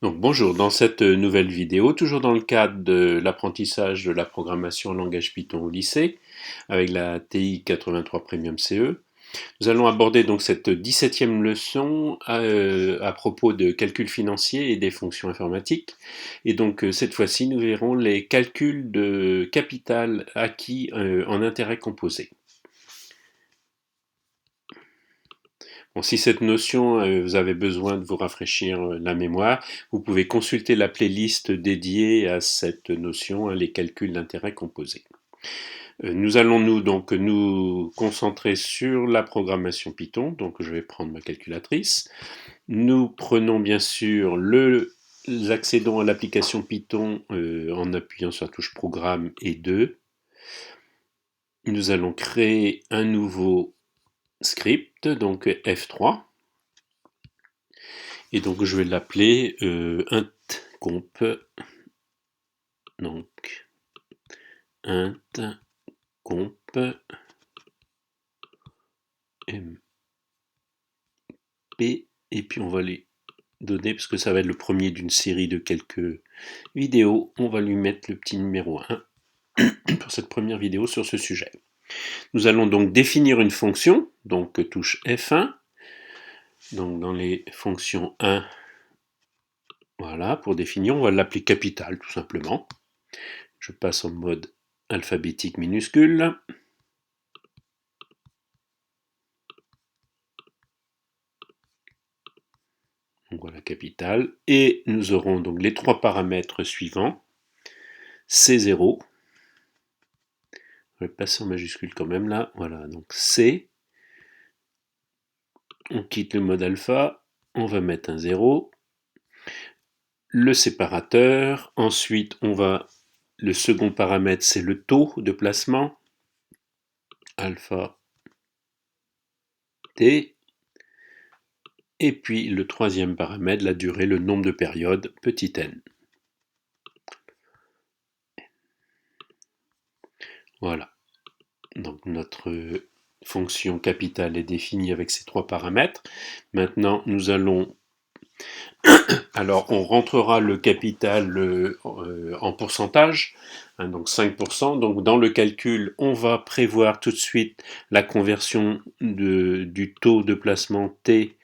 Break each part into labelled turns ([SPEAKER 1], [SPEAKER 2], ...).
[SPEAKER 1] Donc bonjour, dans cette nouvelle vidéo, toujours dans le cadre de l'apprentissage de la programmation en langage Python au lycée, avec la TI 83 Premium CE, nous allons aborder donc cette 17e leçon à propos de calculs financiers et des fonctions informatiques. Et donc cette fois-ci, nous verrons les calculs de capital acquis en intérêt composé. Bon, si cette notion, vous avez besoin de vous rafraîchir la mémoire, vous pouvez consulter la playlist dédiée à cette notion, les calculs d'intérêt composé. Nous allons nous concentrer sur la programmation Python, donc je vais prendre ma calculatrice. Nous prenons bien sûr accédons à l'application Python en appuyant sur la touche Programme et 2. Nous allons créer un nouveau script, donc F3. Et donc je vais l'appeler intcomp, donc intcomp mp, et puis on va lui donner, parce que ça va être le premier d'une série de quelques vidéos, on va lui mettre le petit numéro 1 pour cette première vidéo sur ce sujet. Nous allons donc définir une fonction, donc touche F1, donc dans les fonctions 1, voilà, pour définir, on va l'appeler capital tout simplement. Je passe en mode alphabétique minuscule. Donc voilà, capital. Et nous aurons donc les trois paramètres suivants. C0. Je vais passer en majuscule quand même là. Voilà, donc C. On quitte le mode alpha. On va mettre un 0. Le séparateur. Ensuite, le second paramètre, c'est le taux de placement. Alpha T. Et puis le troisième paramètre, la durée, le nombre de périodes, petit n. Voilà. Donc notre fonction capitale est définie avec ces trois paramètres. Maintenant, on rentrera le capital en pourcentage, hein, donc 5%. Donc dans le calcul, on va prévoir tout de suite la conversion du taux de placement T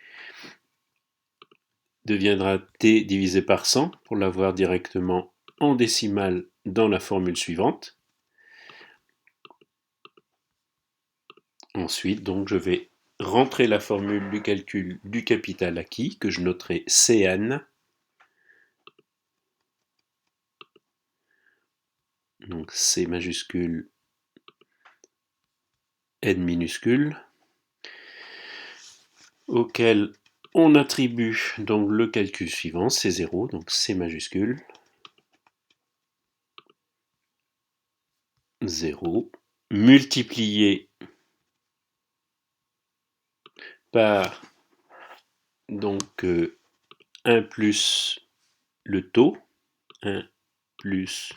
[SPEAKER 1] deviendra T divisé par 100 pour l'avoir directement en décimale dans la formule suivante. Ensuite, donc, je vais rentrer la formule du calcul du capital acquis, que je noterai CN. Donc C majuscule, N minuscule, auquel on attribue donc le calcul suivant, C0, donc C majuscule, 0, multiplié par donc 1 plus le taux, 1 plus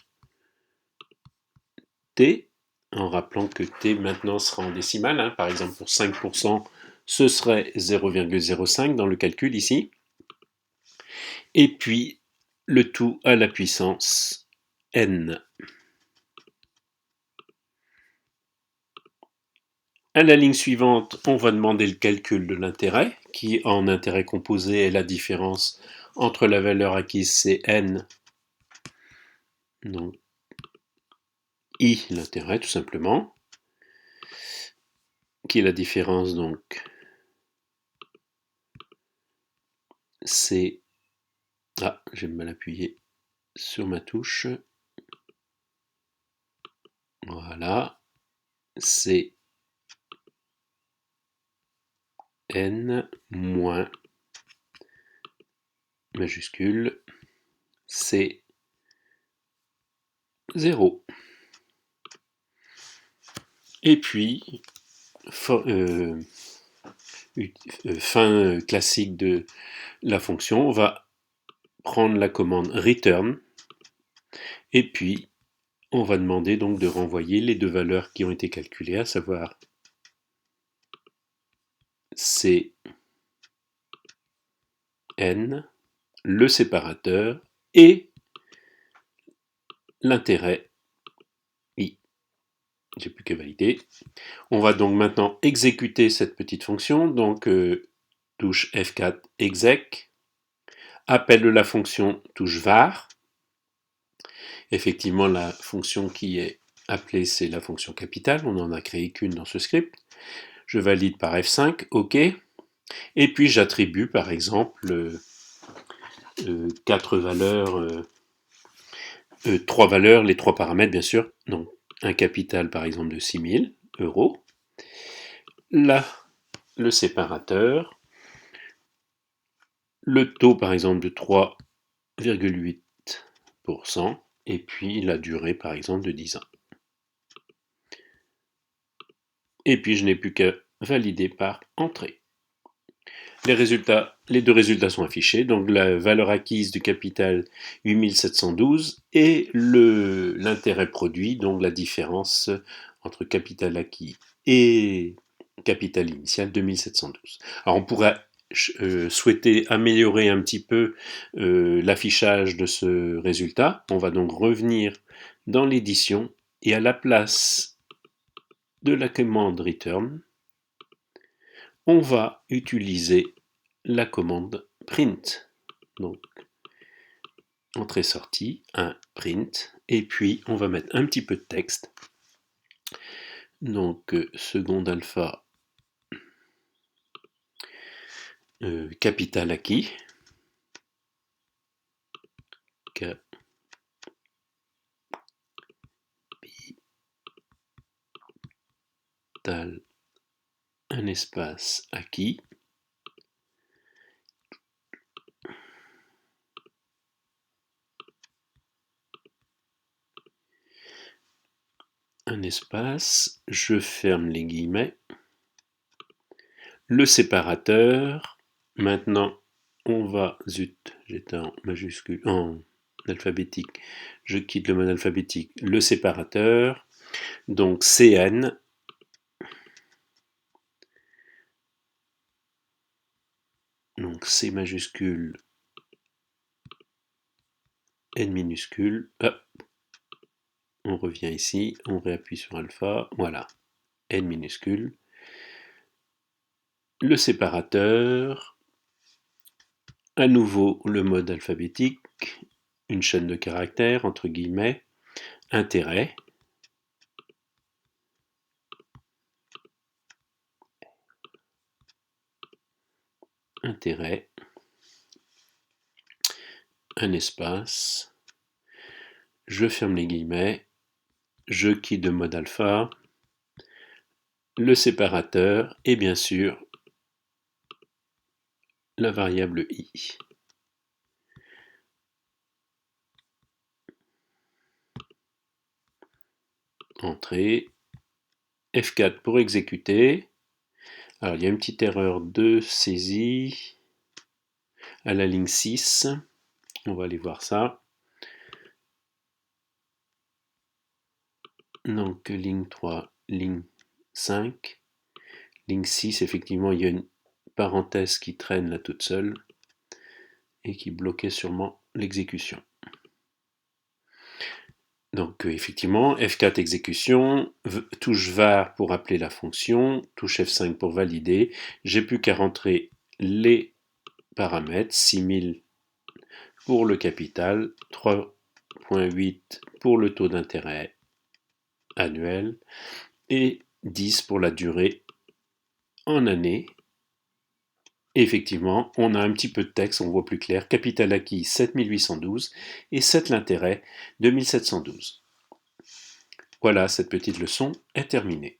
[SPEAKER 1] T, en rappelant que T maintenant sera en décimale, hein. Par exemple pour 5%, ce serait 0,05 dans le calcul ici, et puis le tout à la puissance n. À la ligne suivante, on va demander le calcul de l'intérêt, qui en intérêt composé est la différence entre la valeur acquise c'est n, donc I l'intérêt tout simplement, qui est la différence donc c'est, j'ai mal appuyé sur ma touche, voilà, c'est n moins majuscule c'est 0. Et puis, fin classique de la fonction, on va prendre la commande return, et puis on va demander donc de renvoyer les deux valeurs qui ont été calculées, à savoir C n le séparateur et l'intérêt I. J'ai plus qu'à valider. On va donc maintenant exécuter cette petite fonction. Donc touche F4 exec, appel de la fonction touche var. Effectivement, la fonction qui est appelée, c'est la fonction capitale. On n'en a créé qu'une dans ce script. Je valide par F5, OK. Et puis j'attribue par exemple 4 valeurs, 3 valeurs, les 3 paramètres bien sûr. Donc un capital par exemple de 6 000 €. Là, le séparateur, le taux par exemple de 3,8%, et puis la durée par exemple de 10 ans. Et puis je n'ai plus qu'à valider par entrée. Les deux résultats sont affichés, donc la valeur acquise du capital 8712 et l'intérêt produit, donc la différence entre capital acquis et capital initial 2712. Alors on pourrait souhaiter améliorer un petit peu l'affichage de ce résultat. On va donc revenir dans l'édition et à la place de la commande return, on va utiliser la commande print. Donc, entrée-sortie, un print, et puis on va mettre un petit peu de texte. Donc, seconde alpha, capital acquis, capital, un espace acquis, un espace, je ferme les guillemets, le séparateur, maintenant on va, zut, j'étais en majuscule, en alphabétique, je quitte le mode alphabétique, le séparateur, donc CN, donc C majuscule, N minuscule, hop, on revient ici, on réappuie sur alpha, voilà, N minuscule, le séparateur, à nouveau le mode alphabétique, une chaîne de caractères, entre guillemets, intérêt, intérêt, un espace, je ferme les guillemets, je quitte le mode alpha, le séparateur et bien sûr la variable i. Entrée, F4 pour exécuter. Alors il y a une petite erreur de saisie à la ligne 6. On va aller voir ça. Donc ligne 3, ligne 5, ligne 6, effectivement il y a une parenthèse qui traîne là toute seule et qui bloquait sûrement l'exécution. Donc effectivement, F4 exécution, touche var pour appeler la fonction, touche F5 pour valider. J'ai plus qu'à rentrer les paramètres, 6000 pour le capital, 3,8 pour le taux d'intérêt annuel et 10 pour la durée en année. Et effectivement, on a un petit peu de texte, on voit plus clair. Capital acquis 7812 et 7 l'intérêt 2712. Voilà, cette petite leçon est terminée.